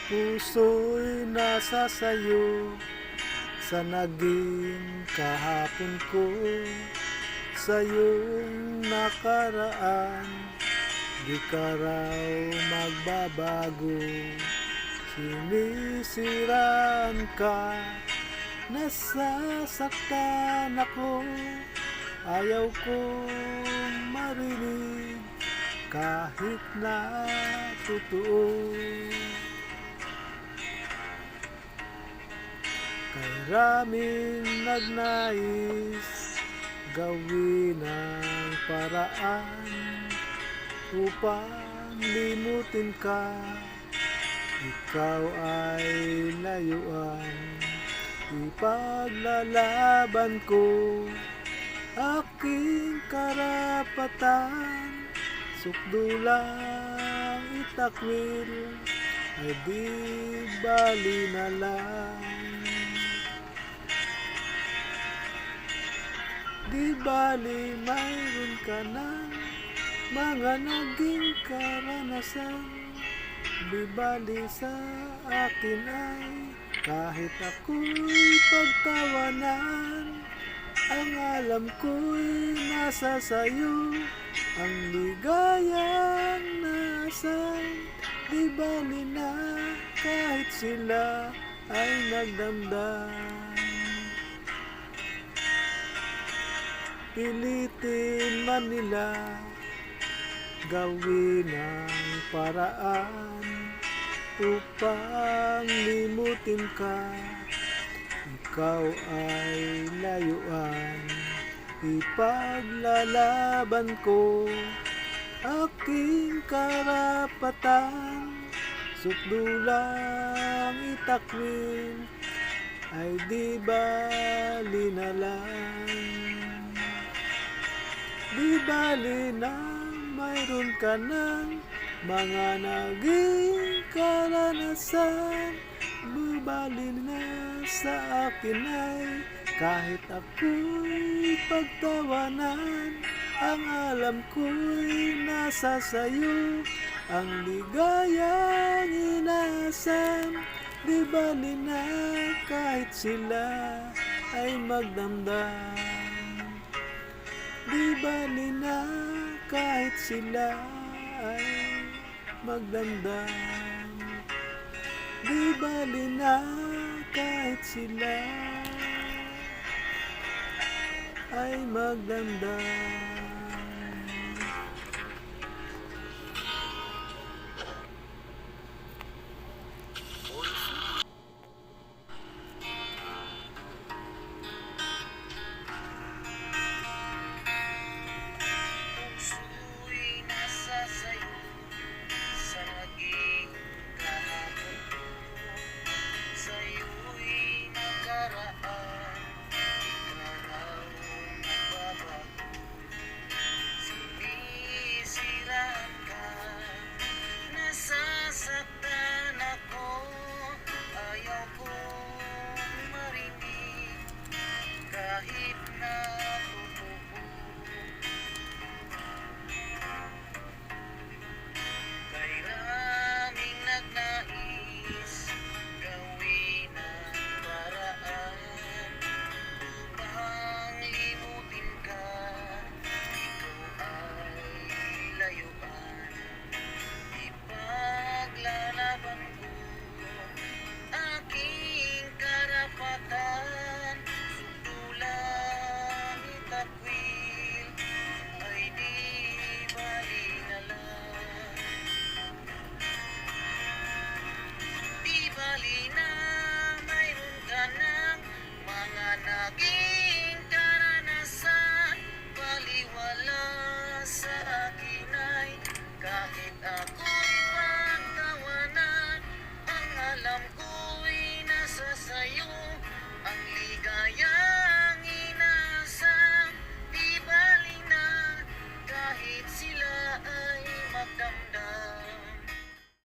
puso'y nasa sayo sa naging kahapon ko, sa iyong nakaraan. Di ka raw magbabago, sinisiraan ka, nasasaktan ako. Ayaw kong marinig kahit na totoo. Kay raming nagnais gawin ang paraan upang limutin ka, ikaw ay layuan. Ipaglalaban ko aking karapatan, sukdulang itakwil ay di bali na lang. Di bali mayroon ka ng mga naging karanasan, di bali sa akin ay kahit ako'y pagtawanan. Ang alam ko'y nasa sayo, ang ligayang nasan. Di bali na kahit sila ay nagdamdam. Pilitin man nila gawin ang paraan upang limutin ka, ikaw ay layuan. Ipaglalaban ko aking karapatan, sukdulang itakwil ay di bali na lang. Di bali na mayroon ka ng mga naging karanasan, di bali na sa akin ay kahit ako'y pagtawanan. Ang alam ko'y nasa sayo, ang ligayang inaasahan. Di bali na kahit sila ay magdamdam. Di bali na kahit sila ay magdamdam. Di bali na kahit sila ay magdamdam.